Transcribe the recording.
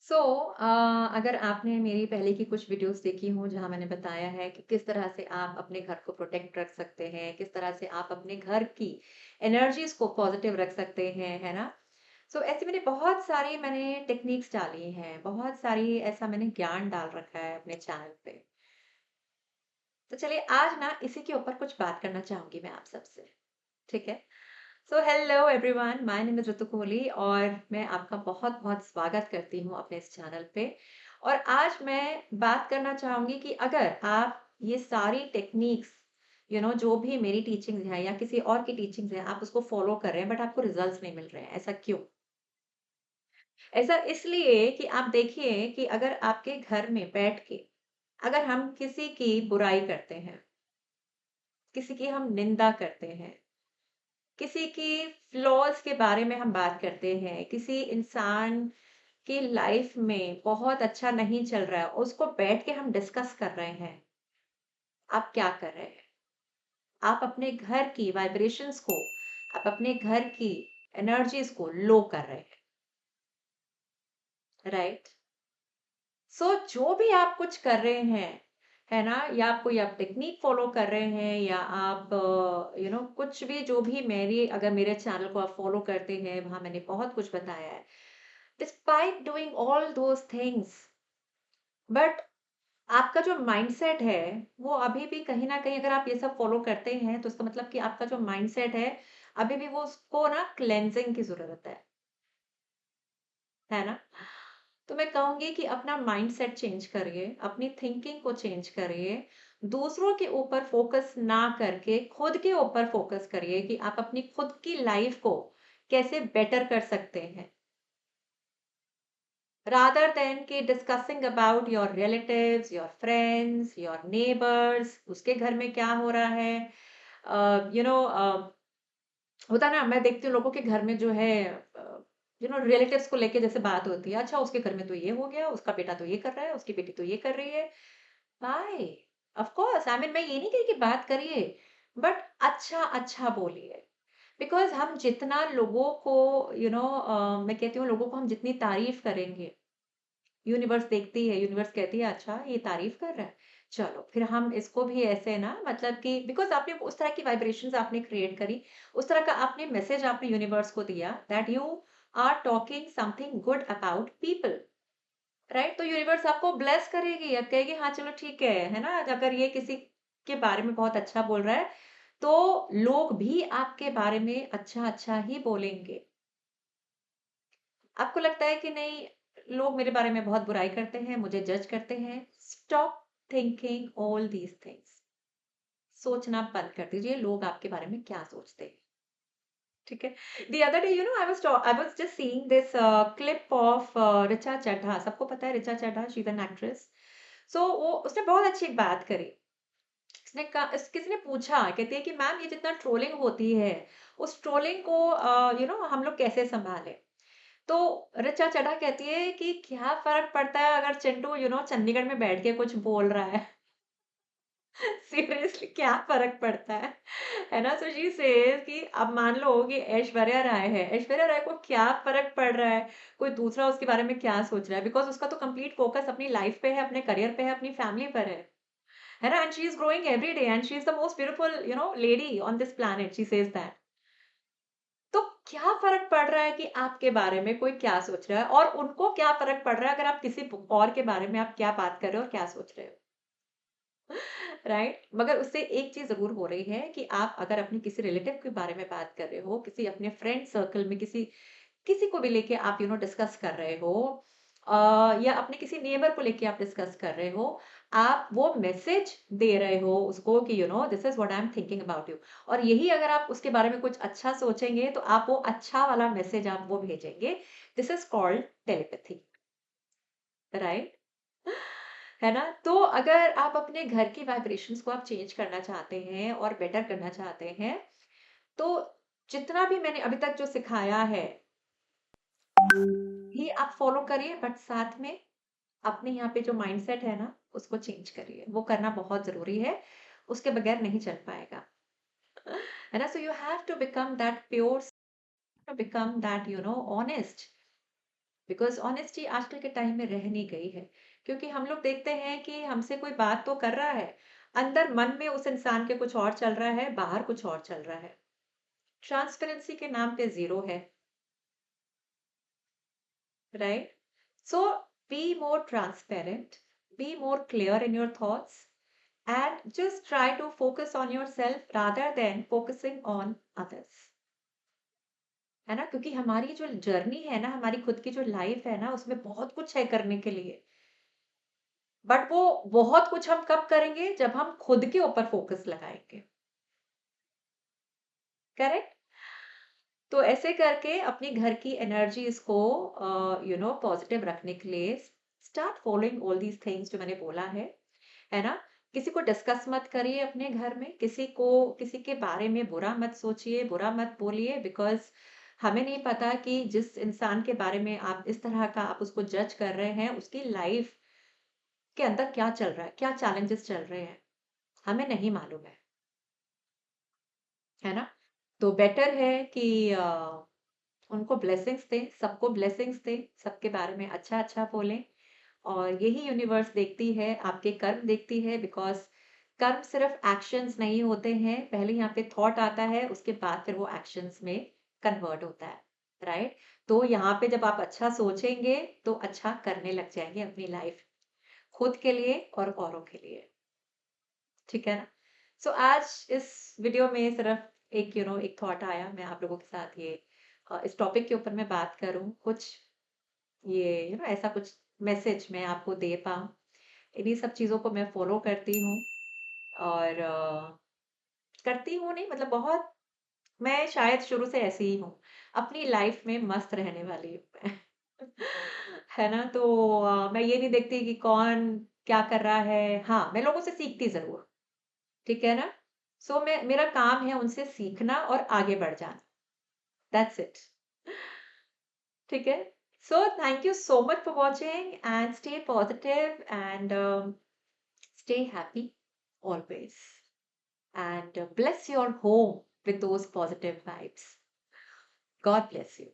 सो अगर आपने मेरी पहले की कुछ वीडियोस देखी हों जहाँ मैंने बताया है कि किस तरह से आप अपने घर को प्रोटेक्ट रख सकते हैं, किस तरह से आप अपने घर की एनर्जीज को पॉजिटिव रख सकते हैं, है ना? सो ऐसे मैंने टेक्निक्स डाली हैं, बहुत सारी ऐसा मैंने ज्ञान डाल रखा है अपने चैनल पे। तो चलिए आज ना इसी के ऊपर कुछ बात करना चाहूंगी मैं आप सबसे, ठीक है? So hello everyone, my name is Ritu Kohli और मैं आपका बहुत बहुत स्वागत करती हूँ अपने इस चैनल पे। और आज मैं बात करना चाहूंगी कि अगर आप ये सारी टेक्निक्स जो भी मेरी टीचिंग्स है या किसी और की टीचिंग्स है आप उसको फॉलो कर रहे हैं बट आपको रिजल्ट्स नहीं मिल रहे हैं, ऐसा क्यों? ऐसा इसलिए कि आप देखिए कि अगर आपके घर में बैठ के अगर हम किसी की बुराई करते हैं, किसी की हम निंदा करते हैं, किसी की फ्लॉज़ के बारे में हम बात करते हैं, किसी इंसान की लाइफ में बहुत अच्छा नहीं चल रहा है, उसको बैठ के हम डिस्कस कर रहे हैं। आप क्या कर रहे हैं? आप अपने घर की वाइब्रेशंस को, आप अपने घर की एनर्जीज़ को लो कर रहे हैं, राइट? सो जो भी आप कुछ कर रहे हैं, है ना? या आप कोई आप टेक्नीक फ़ॉलो कर रहे हैं या आप कुछ भी जो भी मेरी अगर मेरे चैनल को आप फ़ॉलो करते हैं, वहाँ मैंने बहुत कुछ बताया है। Despite doing all those things but आपका जो माइंडसेट है, वो अभी भी कहीं न कहीं अगर आप ये सब फ़ॉलो करते हैं, तो इसका मतलब कि आपका जो माइंडसेट है, अभी भी वो उसको ना क्लेंजिंग की ज़रूरत है ना? तो मैं कहूँगी कि अपना माइंडसेट चेंज करिए, अपनी थिंकिंग को चेंज करिए, दूसरों के ऊपर फ़ोकस ना करके खुद के ऊपर फ़ोकस करिए कि आप अपनी खुद की लाइफ़ को कैसे बेटर कर सकते हैं। rather than कि discussing about your relatives, your friends, your neighbours, उसके घर में क्या हो रहा है। होता है ना, मैं देखती हूँ लोगों के घर में जो है रिलेटिव्स को लेके जैसे बात होती है, अच्छा उसके घर में तो ये हो गया, उसका बेटा तो ये कर रहा है, उसकी बेटी तो ये कर रही है। Why? Of course I mean मैं ये नहीं कह रही कि बात करिए, बट अच्छा-अच्छा बोलिए। बिकॉज़ हम जितना लोगों को मैं कहती हूँ लोगों को हम जितनी तारीफ़ करेंगे, यूनिवर्स देखती है, यूनिवर्स कहती है अच्छा ये तारीफ़ कर रहा है, चलो फिर हम इसको भी ऐसे ना मतलब कि बिकॉज़ आपने उस तरह की वाइब्रेशंस आपने क्रिएट करी, उस तरह का आपने मैसेज आपने यूनिवर्स को दिया that you are talking something good about people, right? तो यूनिवर्स आपको ब्लेस करेगी, अब कहेगी हाँ चलो ठीक है ना? अगर ये किसी के बारे में बहुत अच्छा बोल रहा है, तो लोग भी आपके बारे में अच्छा-अच्छा ही बोलेंगे। आपको लगता है कि नहीं लोग मेरे बारे में बहुत बुराई करते हैं, मुझे जज करते हैं, stop thinking all these things. सोचना बंद कर दीजिए लोग आपके बारे में क्या सोचते हैं, ठीक है? The other day I was just seeing this clip of Richa Chadha. सबको पता है Richa Chadha, she is an actress. So वो उसने बहुत अच्छी एक बात करी। उसने कहा किसी ने पूछा कहती है कि मैम ये जितना ट्रोलिंग होती है, उस ट्रोलिंग को हम लोग कैसे सँभालें? तो ऋचा चड्ढा कहती है कि क्या फ़र्क पड़ता है अगर चिंटू चंडीगढ़ में बैठ के कुछ बोल रहा है। सीरियसली क्या फ़र्क पड़ता है ना? सो शी सेज कि अब मान लो कि ऐश्वर्या राय है, ऐश्वर्या राय को क्या फ़र्क पड़ रहा है, कोई दूसरा उसके बारे में क्या सोच रहा है? बिकॉज़ उसका तो कंप्लीट फ़ोकस अपनी लाइफ़ पे है, अपने करियर पे है, अपनी फैमिली पर है ना? And she is growing every day and she is the most beautiful lady on this planet, she says that. तो क्या फ़र्क पड़ रहा है कि आपके बारे में कोई क्या सोच रहा है और उनको क्या फ़र्क पड़ रहा है अगर आप किसी और के बारे में आप क्या बात कर रहे हो और क्या सोच रहे हो, राइट? मगर उससे एक चीज़ ज़रूर हो रही है कि आप अगर अपने किसी रिलेटिव के बारे में बात कर रहे हो, किसी अपने फ्रेंड सर्कल में किसी किसी को भी लेके आप डिस्कस कर रहे हो या अपने किसी नेबर को लेके आप डिस्कस कर रहे हो, आप वो मैसेज दे रहे हो उसको कि this is what I am thinking about you. और यही अगर आप उसके बारे में कुछ अच्छा सोचेंगे, तो आप वो अच्छा वाला मैसेज आप वो भेजेंगे। This is called telepathy, right? है ना? तो अगर आप अपने घर की वाइब्रेशंस को आप चेंज करना चाहते हैं और बेटर करना चाहते हैं, तो जितना भी मैंने अभी तक जो सिखाया है, ये आप फ़ॉलो करिए बट साथ में अपने यहाँ पे जो माइंडसेट है ना, उसको चेंज करिए। वो करना बहुत ज़रूरी है, उसके बगैर नहीं चल पाएगा। है ना? So you have to become that pure, to become that honest because honesty आजकल के टाइम में रह नहीं गई है। क्योंकि हम लोग देखते हैं कि हमसे कोई बात तो कर रहा है, अंदर मन में उस इंसान के कुछ और चल रहा है, बाहर कुछ और चल रहा है। ट्रांसपेरेंसी के नाम पे ज़ीरो है, right? So be more transparent, be more clear in your thoughts and just try to focus on yourself rather than focusing on others. है ना? क्योंकि हमारी जो जर्नी है ना, हमारी खुद की जो लाइफ़ है ना, उसमें बहुत कुछ है करने के लिए। बट वो बहुत कुछ हम कब करेंगे? जब हम खुद के ऊपर फ़ोकस लगाएँगे, करेक्ट? तो ऐसे करके अपनी घर की एनर्जीज़ को पॉज़िटिव रखने के लिए start following all these things जो मैंने बोला है ना? किसी को डिस्कस मत करिए अपने घर में, किसी के बारे में बुरा मत सोचिए, बुरा मत बोलिए बिकॉज़ हमें नहीं पता कि जिस इंसान के बारे में आप इस तरह का आप उसको जज कर रहे हैं, उसकी लाइफ़ के अंदर क्या चल रहा है, क्या चैलेंजेस चल रहे हैं, हमें नहीं मालूम है ना? तो बेटर है कि उनको ब्लेसिंग्स दें, सबको ब्लेसिंग्स दें, सबके बारे में अच्छा-अच्छा बोलें और यही यूनिवर्स देखती है, आपके कर्म देखती है बिकॉज़ कर्म सिर्फ़ एक्शंस नहीं होते हैं, पहले यहाँ पे थॉट आता है, उसके बाद फिर वो एक्शंस में कन्वर्ट होता है, राइट? तो यहाँ पे जब आप अच्छा सोचेंगे, तो अच्छा करने लग जाएँगे अपनी लाइफ़, खुद के लिए और औरों के लिए, ठीक है ना? सो आज इस वीडियो में सिर्फ़ एक एक थॉट आया, मैं आप लोगों के साथ ये इस टॉपिक के ऊपर मैं बात करूँ, कुछ ये ऐसा कुछ मैसेज मैं आपको दे पाऊँ। इन्हीं सब चीज़ों को मैं फ़ॉलो करती हूँ और करती हूँ नहीं मतलब बहुत मैं शायद शुरू से ऐसी ही हूँ। अपनी लाइफ़ में मस्त रहने वाली हूँ मैं। है ना? तो मैं ये नहीं देखती कि कौन क्या कर रहा है। हाँ, मैं लोगों से सीखती ज़रूर, ठीक है ना? सो मैं मेरा काम है उनसे सीखना और आगे बढ़ जाना। That's it. ठीक है? So thank you so much for watching and stay positive and stay happy always and bless your home with those positive vibes. God bless you.